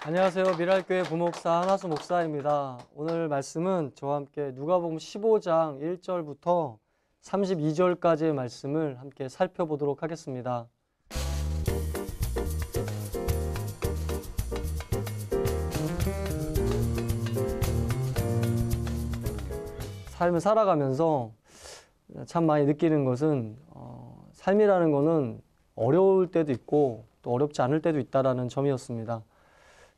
안녕하세요. 미랄교회 부목사 한하수 목사입니다. 오늘 말씀은 저와 함께 누가복음 15장 1절부터 32절까지의 말씀을 함께 살펴보도록 하겠습니다. 삶을 살아가면서 참 많이 느끼는 것은 삶이라는 것은 어려울 때도 있고 또 어렵지 않을 때도 있다라는 점이었습니다.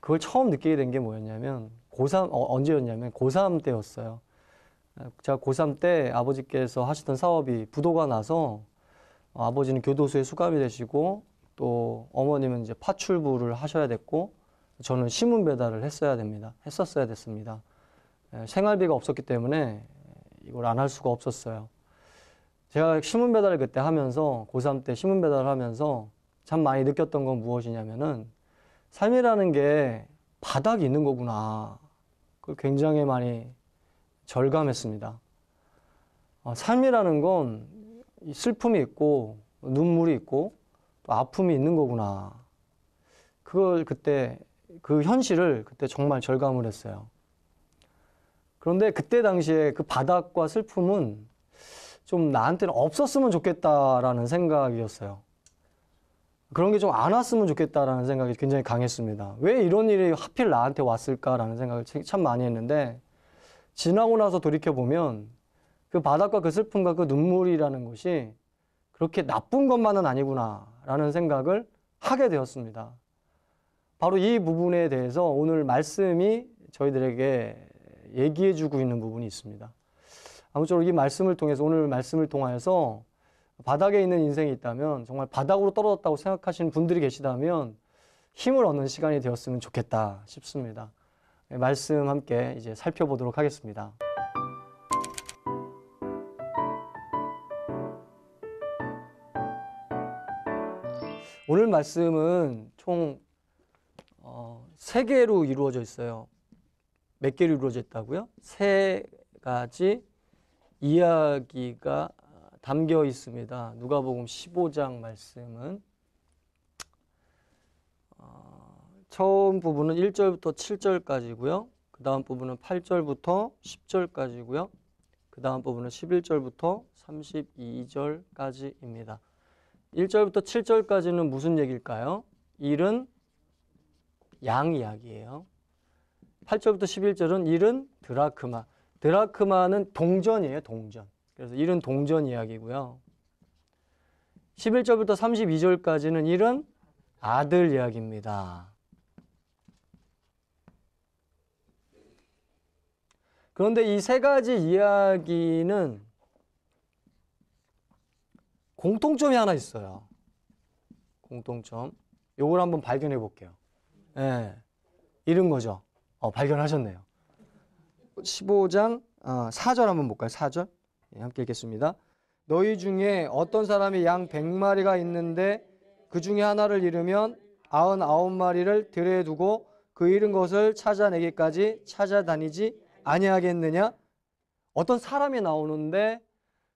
그걸 처음 느끼게 된 게 뭐였냐면 언제였냐면 고3 때였어요. 제가 고3 때 아버지께서 하시던 사업이 부도가 나서 아버지는 교도소에 수감이 되시고 또 어머님은 이제 파출부를 하셔야 됐고 저는 신문 배달을 했었어야 됐습니다. 생활비가 없었기 때문에 이걸 안 할 수가 없었어요. 제가 신문 배달을 그때 하면서 고3 때 신문 배달을 하면서 참 많이 느꼈던 건 무엇이냐면은 삶이라는 게 바닥이 있는 거구나. 그걸 굉장히 많이 절감했습니다. 삶이라는 건 슬픔이 있고 눈물이 있고 또 아픔이 있는 거구나. 그걸 그때 그 현실을 그때 정말 절감을 했어요. 그런데 그때 당시에 그 바닥과 슬픔은 좀 나한테는 없었으면 좋겠다라는 생각이었어요. 그런 게 좀 안 왔으면 좋겠다라는 생각이 굉장히 강했습니다. 왜 이런 일이 하필 나한테 왔을까라는 생각을 참 많이 했는데 지나고 나서 돌이켜보면 그 바닥과 그 슬픔과 그 눈물이라는 것이 그렇게 나쁜 것만은 아니구나라는 생각을 하게 되었습니다. 바로 이 부분에 대해서 오늘 말씀이 저희들에게 얘기해주고 있는 부분이 있습니다. 아무쪼록 이 말씀을 통해서 오늘 말씀을 통하여서 바닥에 있는 인생이 있다면 정말 바닥으로 떨어졌다고 생각하시는 분들이 계시다면 힘을 얻는 시간이 되었으면 좋겠다 싶습니다. 말씀 함께 이제 살펴보도록 하겠습니다. 오늘 말씀은 총 3개로 이루어져 있어요. 몇 개로 이루어져 있다고요? 3가지 이야기가 담겨 있습니다. 누가복음 15장 말씀은 처음 부분은 1절부터 7절까지고요. 그 다음 부분은 8절부터 10절까지고요. 그 다음 부분은 11절부터 32절까지입니다. 1절부터 7절까지는 무슨 얘기일까요? 일은 양 이야기예요. 8절부터 11절은 일은 드라크마. 드라크마는 동전이에요, 동전. 그래서 일은 동전 이야기고요. 11절부터 32절까지는 일은 아들 이야기입니다. 그런데 이 3가지 이야기는 공통점이 하나 있어요. 공통점. 요걸 한번 발견해 볼게요. 예. 이런 거죠. 발견하셨네요. 15장 4절 한번 볼까요? 4절. 함께 읽겠습니다. 너희 중에 어떤 사람이 양 100마리가 있는데 그 중에 하나를 잃으면 99마리를 들에 두고 그 잃은 것을 찾아내기까지 찾아다니지 아니하겠느냐? 어떤 사람이 나오는데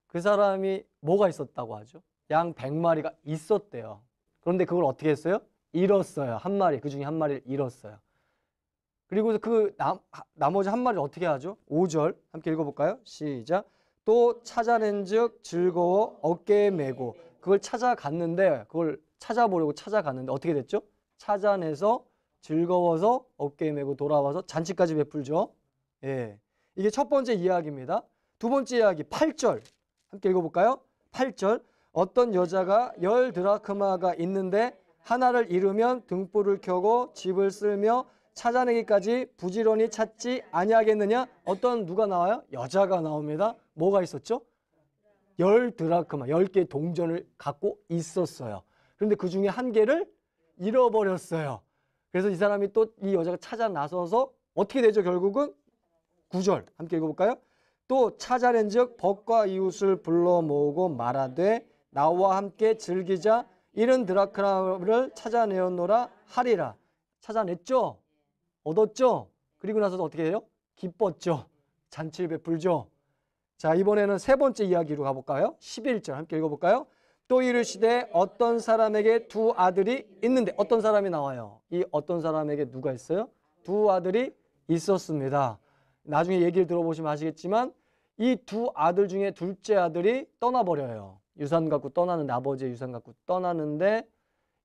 그 사람이 뭐가 있었다고 하죠? 양 100마리가 있었대요. 그런데 그걸 어떻게 했어요? 잃었어요. 한 마리, 그 중에 한 마리를 잃었어요. 그리고 나머지 한 마리를 어떻게 하죠? 5절 함께 읽어볼까요? 시작. 또 찾아낸즉 즐거워 어깨에 메고. 그걸 찾아갔는데 그걸 찾아보려고 찾아갔는데 어떻게 됐죠? 찾아내서 즐거워서 어깨에 메고 돌아와서 잔치까지 베풀죠. 예, 이게 첫 번째 이야기입니다. 두 번째 이야기 8절 함께 읽어볼까요? 8절. 어떤 여자가 10 드라크마가 있는데 하나를 잃으면 등불을 켜고 집을 쓸며 찾아내기까지 부지런히 찾지 아니하겠느냐? 누가 나와요? 여자가 나옵니다. 뭐가 있었죠? 10 드라크마, 10개의 동전을 갖고 있었어요. 그런데 그 중에 한 개를 잃어버렸어요. 그래서 이 사람이 또 이 여자가 찾아 나서서 어떻게 되죠? 결국은 9절 함께 읽어볼까요? 또 찾아낸즉 벗과 이웃을 불러 모으고 말하되 나와 함께 즐기자. 잃은 드라크마를 찾아내었노라 하리라. 찾아냈죠? 얻었죠? 그리고 나서 어떻게 해요? 기뻤죠? 잔치를 베풀죠? 자, 이번에는 세 번째 이야기로 가볼까요? 11절 함께 읽어볼까요? 또 이르시되 어떤 사람에게 두 아들이 있는데 어떤 사람이 나와요. 이 어떤 사람에게 누가 있어요? 두 아들이 있었습니다. 나중에 얘기를 들어보시면 아시겠지만 이 두 아들 중에 둘째 아들이 떠나버려요. 유산 갖고 떠나는데 아버지의 유산 갖고 떠나는데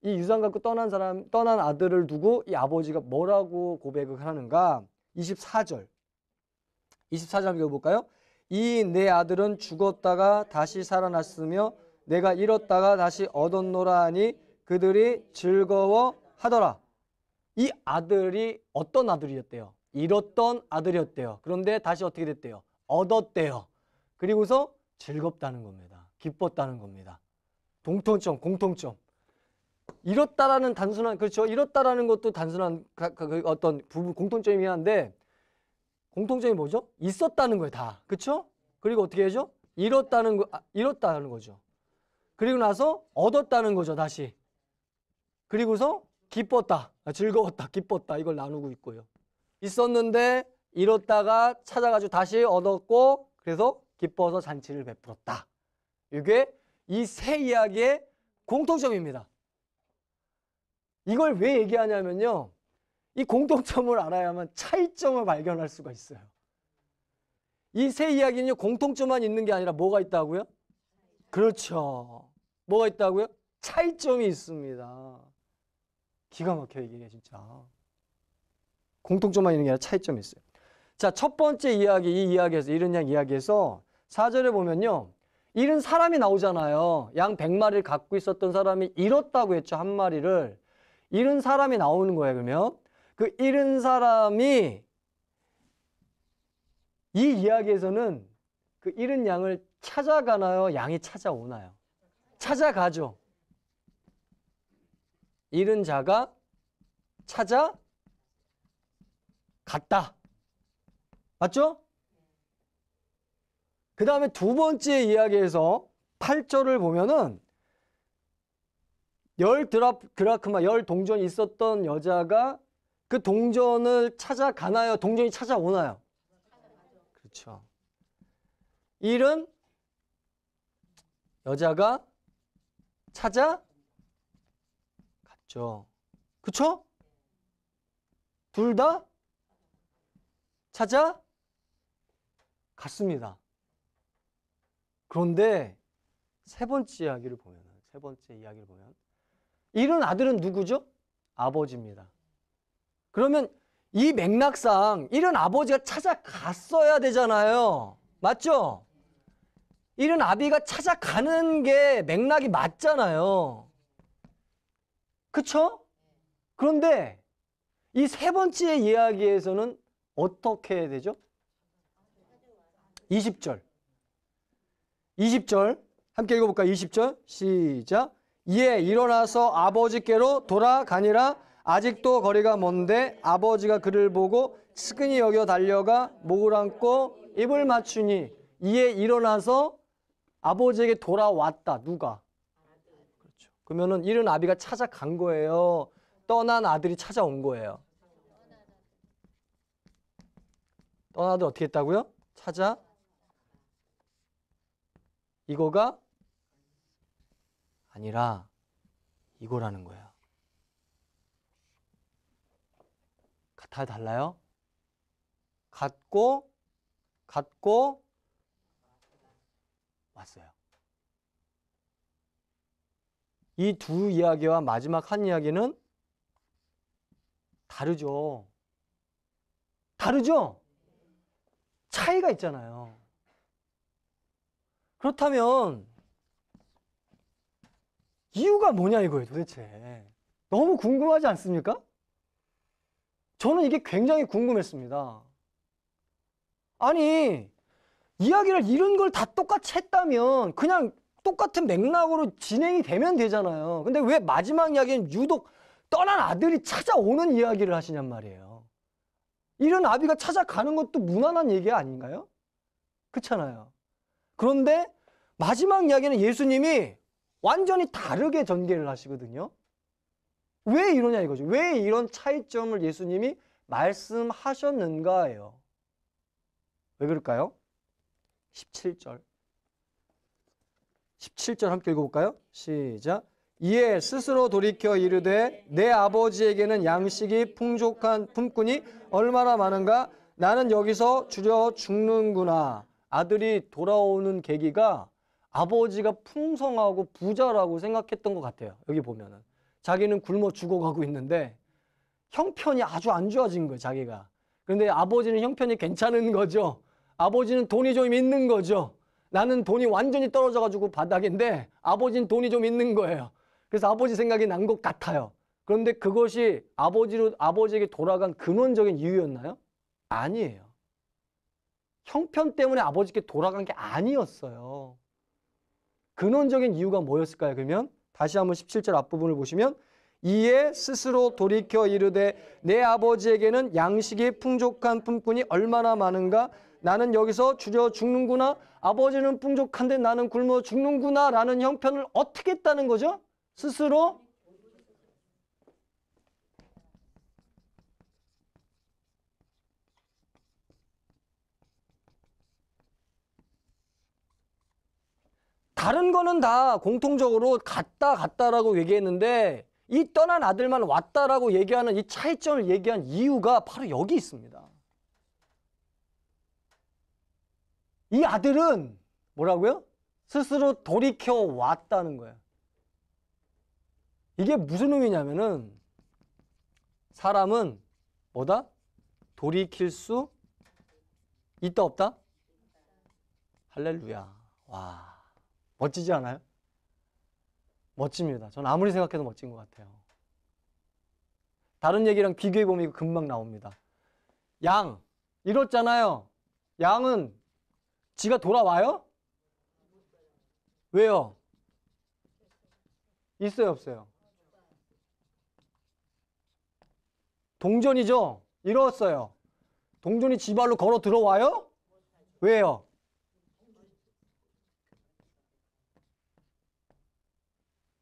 이 유산 갖고 떠난 아들을 두고 이 아버지가 뭐라고 고백을 하는가? 24절 읽어볼까요? 이 내 아들은 죽었다가 다시 살아났으며 내가 잃었다가 다시 얻었노라 하니 그들이 즐거워하더라. 이 아들이 어떤 아들이었대요? 잃었던 아들이었대요. 그런데 다시 어떻게 됐대요? 얻었대요. 그리고서 즐겁다는 겁니다. 기뻤다는 겁니다. 공통점. 잃었다라는 단순한, 그렇죠? 잃었다라는 것도 단순한 어떤 부분 공통점이긴 한데 공통점이 뭐죠? 있었다는 거예요, 다. 그렇죠? 그리고 어떻게 하죠? 잃었다는 거죠. 그리고 나서 얻었다는 거죠, 다시. 그리고서 기뻤다, 즐거웠다, 기뻤다, 이걸 나누고 있고요. 있었는데 잃었다가 찾아가지고 다시 얻었고 그래서 기뻐서 잔치를 베풀었다. 이게 이 세 이야기의 공통점입니다. 이걸 왜 얘기하냐면요, 이 공통점을 알아야만 차이점을 발견할 수가 있어요. 이 세 이야기는요, 공통점만 있는 게 아니라 뭐가 있다고요? 그렇죠. 뭐가 있다고요? 차이점이 있습니다. 기가 막혀요, 이게 진짜. 공통점만 있는 게 아니라 차이점이 있어요. 자, 첫 번째 이야기, 이 이야기에서, 잃은 양 이야기에서 4절에 보면요, 잃은 사람이 나오잖아요. 양 100마리를 갖고 있었던 사람이 잃었다고 했죠, 한 마리를. 잃은 사람이 나오는 거예요, 그러면. 그 잃은 사람이 이 이야기에서는 그 잃은 양을 찾아가나요? 양이 찾아오나요? 찾아가죠. 잃은 자가 찾아갔다. 맞죠? 그 다음에 두 번째 이야기에서 8절을 보면은 열 동전이 있었던 여자가 그 동전을 찾아가나요? 동전이 찾아오나요? 그렇죠. 잃은 여자가 찾아갔죠. 그렇죠? 둘 다 찾아갔습니다. 그런데 세 번째 이야기를 보면 잃은 아들은 누구죠? 아버지입니다. 그러면 이 맥락상 잃은 아버지가 찾아갔어야 되잖아요. 맞죠? 잃은 아비가 찾아가는 게 맥락이 맞잖아요. 그쵸? 그런데 이 세 번째 이야기에서는 어떻게 해야 되죠? 20절 함께 읽어볼까요? 20절 시작. 이에 일어나서 아버지께로 돌아가니라. 아직도 거리가 먼데 아버지가 그를 보고 측은히 여겨 달려가 목을 안고 입을 맞추니. 이에 일어나서 아버지에게 돌아왔다. 누가? 그렇죠. 그러면은 잃은 아비가 찾아간 거예요? 떠난 아들이 찾아온 거예요? 떠난 아들 어떻게 했다고요? 이거가 아니라 이거라는 거예요. 같아요? 달라요? 같고 왔어요. 이 두 이야기와 마지막 한 이야기는 다르죠. 차이가 있잖아요. 그렇다면 이유가 뭐냐 이거예요, 도대체. 너무 궁금하지 않습니까? 저는 이게 굉장히 궁금했습니다. 아니, 이야기를 이런 걸 다 똑같이 했다면 그냥 똑같은 맥락으로 진행이 되면 되잖아요. 근데 왜 마지막 이야기는 유독 떠난 아들이 찾아오는 이야기를 하시냔 말이에요. 이런 아비가 찾아가는 것도 무난한 얘기 아닌가요? 그렇잖아요. 그런데 마지막 이야기는 예수님이 완전히 다르게 전개를 하시거든요. 왜 이러냐 이거죠. 왜 이런 차이점을 예수님이 말씀하셨는가예요. 왜 그럴까요? 17절 17절 함께 읽어볼까요? 시작. 이에 스스로 돌이켜 이르되 내 아버지에게는 양식이 풍족한 품꾼이 얼마나 많은가? 나는 여기서 주려 죽는구나. 아들이 돌아오는 계기가 아버지가 풍성하고 부자라고 생각했던 것 같아요. 여기 보면은 자기는 굶어 죽어가고 있는데 형편이 아주 안 좋아진 거예요, 자기가. 그런데 아버지는 형편이 괜찮은 거죠. 아버지는 돈이 좀 있는 거죠. 나는 돈이 완전히 떨어져가지고 바닥인데 아버지는 돈이 좀 있는 거예요. 그래서 아버지 생각이 난 것 같아요. 그런데 그것이 아버지에게 돌아간 근원적인 이유였나요? 아니에요. 형편 때문에 아버지께 돌아간 게 아니었어요. 근원적인 이유가 뭐였을까요? 그러면 다시 한번 17절 앞부분을 보시면 이에 스스로 돌이켜 이르되 내 아버지에게는 양식이 풍족한 품꾼이 얼마나 많은가? 나는 여기서 주려 죽는구나. 아버지는 풍족한데 나는 굶어 죽는구나 라는 형편을 어떻게 했다는 거죠? 스스로 다른 거는 다 공통적으로 갔다라고 얘기했는데 이 떠난 아들만 왔다라고 얘기하는 이 차이점을 얘기한 이유가 바로 여기 있습니다. 이 아들은 뭐라고요? 스스로 돌이켜 왔다는 거예요. 이게 무슨 의미냐면은 사람은 뭐다? 돌이킬 수 있다 없다? 할렐루야. 와, 멋지지 않아요? 멋집니다. 저는 아무리 생각해도 멋진 것 같아요. 다른 얘기랑 비교해보면 이거 금방 나옵니다. 양, 잃었잖아요. 양은 지가 돌아와요? 왜요? 있어요, 없어요? 동전이죠? 잃었어요. 동전이 지 발로 걸어 들어와요? 왜요?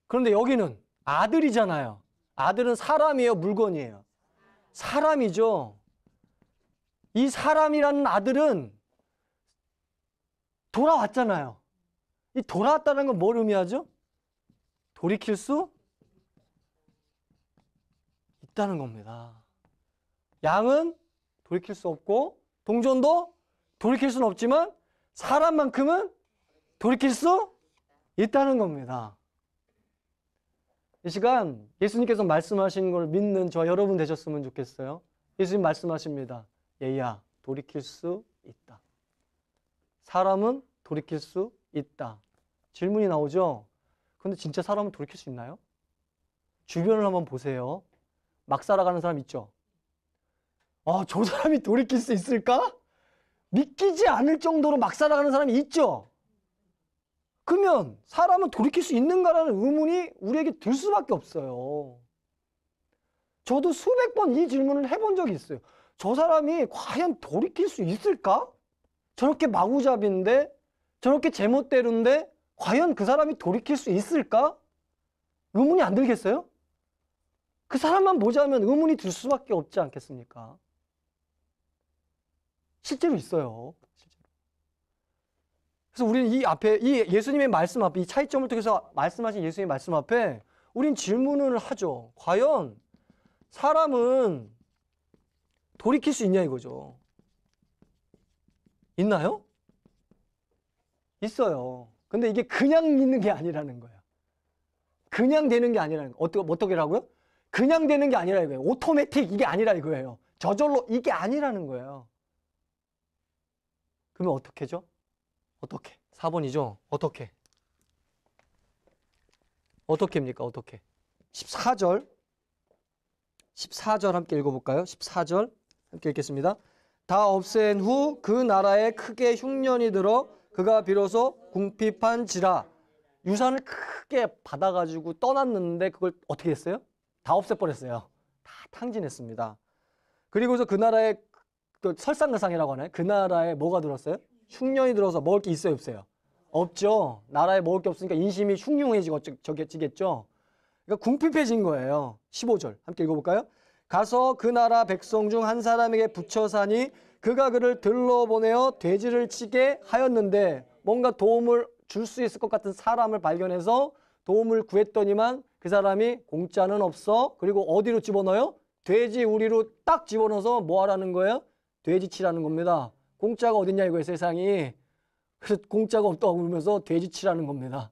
그런데 여기는 아들이잖아요. 아들은 사람이에요, 물건이에요? 사람이죠. 이 사람이라는 아들은 돌아왔잖아요. 이 돌아왔다는 건 뭘 의미하죠? 돌이킬 수 있다는 겁니다. 양은 돌이킬 수 없고 동전도 돌이킬 수는 없지만 사람만큼은 돌이킬 수 있다는 겁니다. 이 시간 예수님께서 말씀하신 걸 믿는 저 여러분 되셨으면 좋겠어요. 예수님 말씀하십니다. 얘야, 돌이킬 수 있다. 사람은 돌이킬 수 있다. 질문이 나오죠? 근데 진짜 사람은 돌이킬 수 있나요? 주변을 한번 보세요. 막 살아가는 사람 있죠? 저 사람이 돌이킬 수 있을까? 믿기지 않을 정도로 막 살아가는 사람이 있죠? 그러면 사람은 돌이킬 수 있는가라는 의문이 우리에게 들 수밖에 없어요. 저도 수백 번 이 질문을 해본 적이 있어요. 저 사람이 과연 돌이킬 수 있을까? 저렇게 마구잡이인데, 저렇게 제멋대로인데 과연 그 사람이 돌이킬 수 있을까? 의문이 안 들겠어요? 그 사람만 보자면 의문이 들 수밖에 없지 않겠습니까? 실제로 있어요. 실제로. 그래서 우리는 이 앞에, 이 예수님의 말씀 앞에, 이 차이점을 통해서 말씀하신 예수님의 말씀 앞에 우린 질문을 하죠. 과연 사람은 돌이킬 수 있냐 이거죠. 있나요? 있어요. 근데 이게 그냥 있는 게 아니라는 거예요. 그냥 되는 게 아니라는 거예요. 어떻게라고요? 그냥 되는 게 아니라 이거예요. 오토매틱 이게 아니라 이거예요. 저절로 이게 아니라는 거예요. 그러면 어떻게죠? 어떻게? 4번이죠? 어떻게? 어떻게입니까? 어떻게? 14절 함께 읽어볼까요? 14절 함께 읽겠습니다. 다 없앤 후 그 나라에 크게 흉년이 들어 그가 비로소 궁핍한지라. 유산을 크게 받아가지고 떠났는데 그걸 어떻게 했어요? 다 없애버렸어요. 다 탕진했습니다. 그리고서 그 나라에 설상가상이라고 하나요? 그 나라에 뭐가 들었어요? 흉년이 들어서 먹을 게 있어요, 없어요? 없죠. 나라에 먹을 게 없으니까 인심이 흉흉해지겠죠. 그러니까 궁핍해진 거예요. 15절 함께 읽어볼까요? 가서 그 나라 백성 중 한 사람에게 붙여 사니 그가 그를 들러보내어 돼지를 치게 하였는데 뭔가 도움을 줄 수 있을 것 같은 사람을 발견해서 도움을 구했더니만 그 사람이 공짜는 없어. 그리고 어디로 집어넣어요? 돼지 우리로 딱 집어넣어서 뭐 하라는 거예요? 돼지치라는 겁니다. 공짜가 어딨냐 이거예요, 세상이. 그래서 공짜가 없다고 그러면서 돼지치라는 겁니다.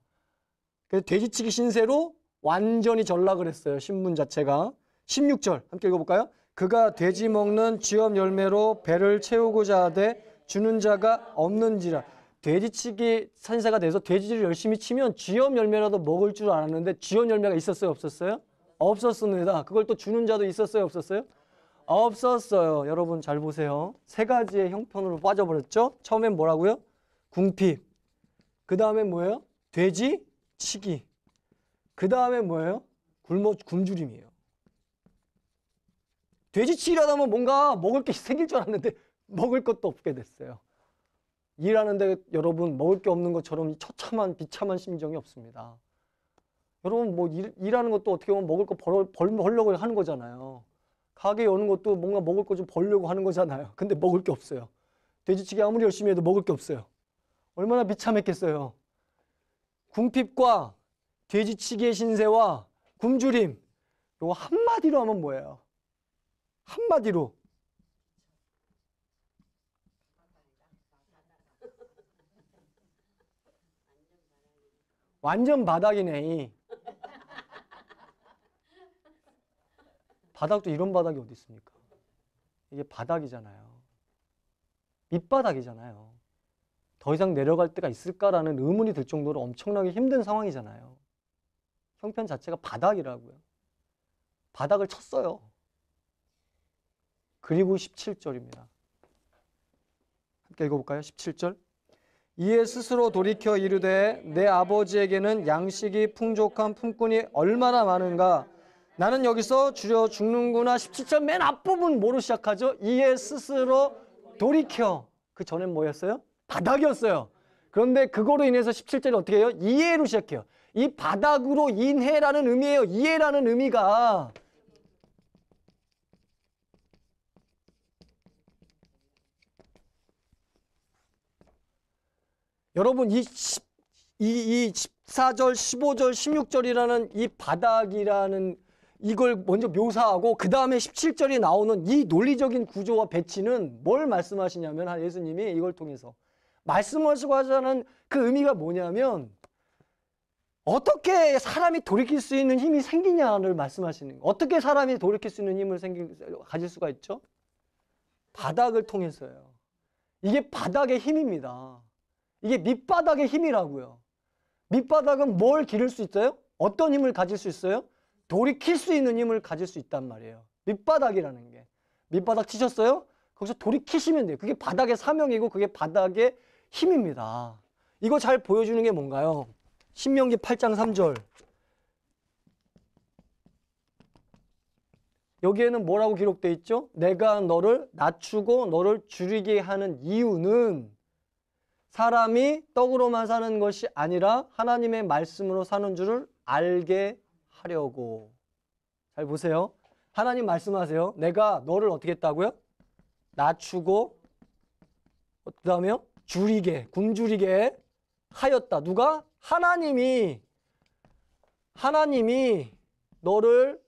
그래서 돼지치기 신세로 완전히 전락을 했어요. 신문 자체가. 16절 함께 읽어볼까요? 그가 돼지 먹는 쥐업 열매로 배를 채우고자 하되 주는 자가 없는지라. 돼지치기 신세가 돼서 돼지를 열심히 치면 쥐업 열매라도 먹을 줄 알았는데 쥐업 열매가 있었어요? 없었어요? 없었습니다. 그걸 또 주는 자도 있었어요? 없었어요? 없었어요. 여러분 잘 보세요. 세 가지의 형편으로 빠져버렸죠? 처음엔 뭐라고요? 궁핍. 그 다음에 뭐예요? 돼지치기. 그 다음에 뭐예요? 굶주림이에요. 돼지치기라도 하면 뭔가 먹을 게 생길 줄 알았는데 먹을 것도 없게 됐어요. 일하는데 여러분 먹을 게 없는 것처럼 처참한 비참한 심정이 없습니다. 여러분 뭐 일하는 것도 어떻게 보면 먹을 거 벌려고 하는 거잖아요. 가게 여는 것도 뭔가 먹을 거 좀 벌려고 하는 거잖아요. 근데 먹을 게 없어요. 돼지치기 아무리 열심히 해도 먹을 게 없어요. 얼마나 비참했겠어요. 궁핍과 돼지치기의 신세와 굶주림. 이거 한마디로 하면 뭐예요? 한마디로. 완전 바닥이네. 바닥도 이런 바닥이 어디 있습니까? 이게 바닥이잖아요. 밑바닥이잖아요. 더 이상 내려갈 데가 있을까라는 의문이 들 정도로 엄청나게 힘든 상황이잖아요. 형편 자체가 바닥이라고요. 바닥을 쳤어요. 그리고 17절입니다. 함께 읽어볼까요? 17절. 이에 스스로 돌이켜 이르되 내 아버지에게는 양식이 풍족한 품꾼이 얼마나 많은가. 나는 여기서 주려 죽는구나. 17절 맨 앞부분 뭐로 시작하죠? 이에 스스로 돌이켜. 그 전엔 뭐였어요? 바닥이었어요. 그런데 그거로 인해서 17절이 어떻게 해요? 이해로 시작해요. 이 바닥으로 인해라는 의미예요. 이해라는 의미가. 여러분 이 14절, 15절, 16절이라는 이 바닥이라는 이걸 먼저 묘사하고 그 다음에 17절이 나오는 이 논리적인 구조와 배치는 뭘 말씀하시냐면 예수님이 이걸 통해서 말씀하시고 하자는 그 의미가 뭐냐면 어떻게 사람이 돌이킬 수 있는 힘이 생기냐를 말씀하시는 거예요. 어떻게 사람이 돌이킬 수 있는 힘을 가질 수가 있죠? 바닥을 통해서요. 이게 바닥의 힘입니다. 이게 밑바닥의 힘이라고요. 밑바닥은 뭘 기를 수 있어요? 어떤 힘을 가질 수 있어요? 돌이킬 수 있는 힘을 가질 수 있단 말이에요. 밑바닥이라는 게. 밑바닥 치셨어요? 거기서 돌이키시면 돼요. 그게 바닥의 사명이고 그게 바닥의 힘입니다. 이거 잘 보여주는 게 뭔가요? 신명기 8장 3절. 여기에는 뭐라고 기록되어 있죠? 내가 너를 낮추고 너를 줄이게 하는 이유는 사람이 떡으로만 사는 것이 아니라 하나님의 말씀으로 사는 줄을 알게 하려고. 잘 보세요. 하나님 말씀하세요. 내가 너를 어떻게 했다고요? 낮추고 그 다음에요? 줄이게, 굶주리게 하였다. 누가? 하나님이 너를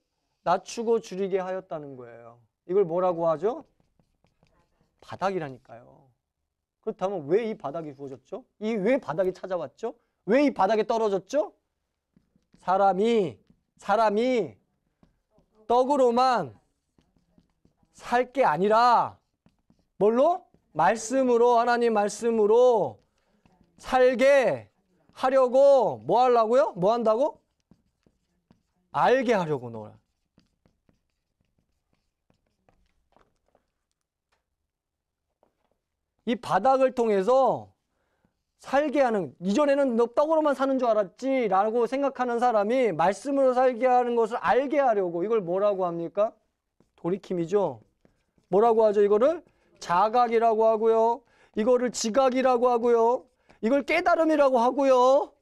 낮추고 줄이게 하였다는 거예요. 이걸 뭐라고 하죠? 바닥이라니까요. 그렇다면 왜 이 바닥이 주어졌죠? 왜 바닥이 찾아왔죠? 왜 이 바닥에 떨어졌죠? 사람이 떡으로만 살 게 아니라 뭘로? 말씀으로, 하나님 말씀으로 살게 하려고 뭐 하려고요? 뭐 한다고? 알게 하려고 너를. 이 바닥을 통해서 살게 하는, 이전에는 너 떡으로만 사는 줄 알았지 라고 생각하는 사람이 말씀으로 살게 하는 것을 알게 하려고. 이걸 뭐라고 합니까? 돌이킴이죠. 뭐라고 하죠? 이거를 자각이라고 하고요. 이거를 지각이라고 하고요. 이걸 깨달음이라고 하고요.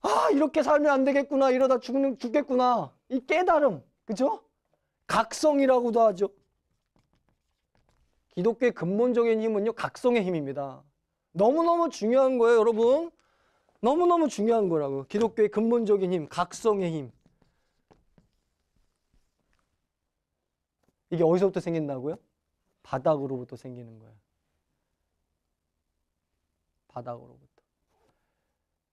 아, 이렇게 살면 안 되겠구나. 이러다 죽겠구나. 이 깨달음. 그죠? 각성이라고도 하죠. 기독교의 근본적인 힘은요, 각성의 힘입니다. 너무너무 중요한 거예요, 여러분. 너무너무 중요한 거라고. 기독교의 근본적인 힘, 각성의 힘. 이게 어디서부터 생긴다고요? 바닥으로부터 생기는 거예요. 바닥으로부터.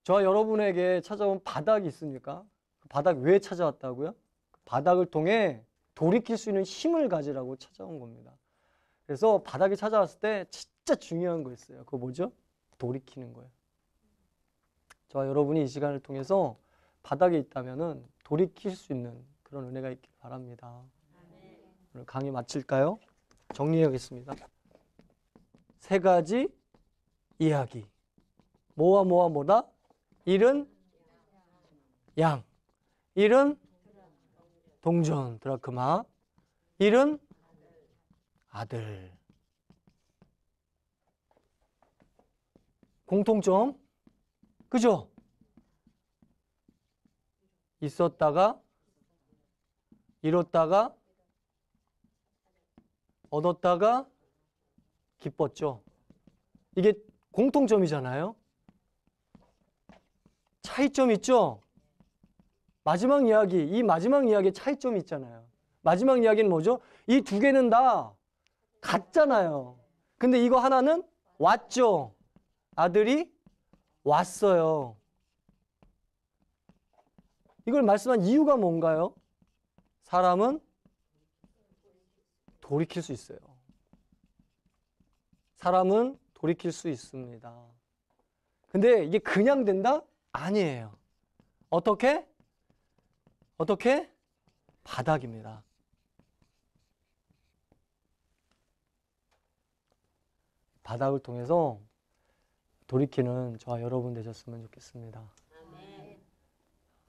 저와 여러분에게 찾아온 바닥이 있습니까? 그 바닥 왜 찾아왔다고요? 그 바닥을 통해 돌이킬 수 있는 힘을 가지라고 찾아온 겁니다. 그래서 바닥이 찾아왔을 때 진짜 중요한 거 있어요. 그거 뭐죠? 돌이키는 거예요. 저와 여러분이 이 시간을 통해서 바닥에 있다면은 돌이킬 수 있는 그런 은혜가 있길 바랍니다. 오늘 강의 마칠까요? 정리하겠습니다. 세 가지 이야기. 뭐와 뭐와 뭐다? 일은 양, 일은 동전, 드라크마, 일은 아들. 공통점, 그죠? 있었다가, 잃었다가, 얻었다가, 기뻤죠. 이게 공통점이잖아요. 차이점이 있죠? 마지막 이야기, 이 마지막 이야기에 차이점이 있잖아요. 마지막 이야기는 뭐죠? 이 두 개는 다 같잖아요. 근데 이거 하나는 왔죠. 아들이 왔어요. 이걸 말씀한 이유가 뭔가요? 사람은 돌이킬 수 있어요. 사람은 돌이킬 수 있습니다. 근데 이게 그냥 된다? 아니에요. 어떻게? 어떻게? 바닥입니다. 바닥을 통해서 돌이키는 저와 여러분 되셨으면 좋겠습니다.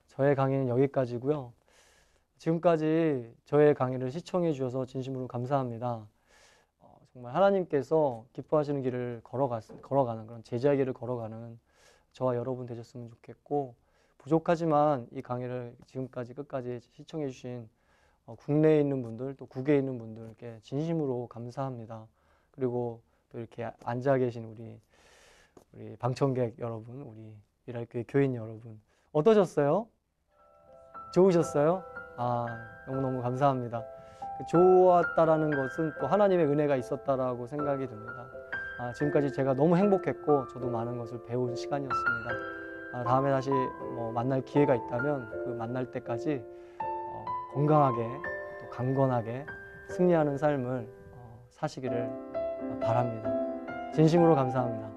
저의 강의는 여기까지고요. 지금까지 저의 강의를 시청해 주셔서 진심으로 감사합니다. 정말 하나님께서 기뻐하시는 길을 걸어가는 그런 제자의 길을 걸어가는 저와 여러분 되셨으면 좋겠고, 부족하지만 이 강의를 지금까지 끝까지 시청해 주신 국내에 있는 분들 또 국외에 있는 분들께 진심으로 감사합니다. 그리고 또 이렇게 앉아 계신 우리 방청객 여러분, 우리 미랄교회 교인 여러분, 어떠셨어요? 좋으셨어요? 너무너무 감사합니다. 좋았다라는 것은 또 하나님의 은혜가 있었다라고 생각이 듭니다. 지금까지 제가 너무 행복했고 저도 많은 것을 배운 시간이었습니다. 다음에 다시 만날 기회가 있다면 그 만날 때까지 건강하게 또 강건하게 승리하는 삶을 사시기를 바랍니다. 진심으로 감사합니다.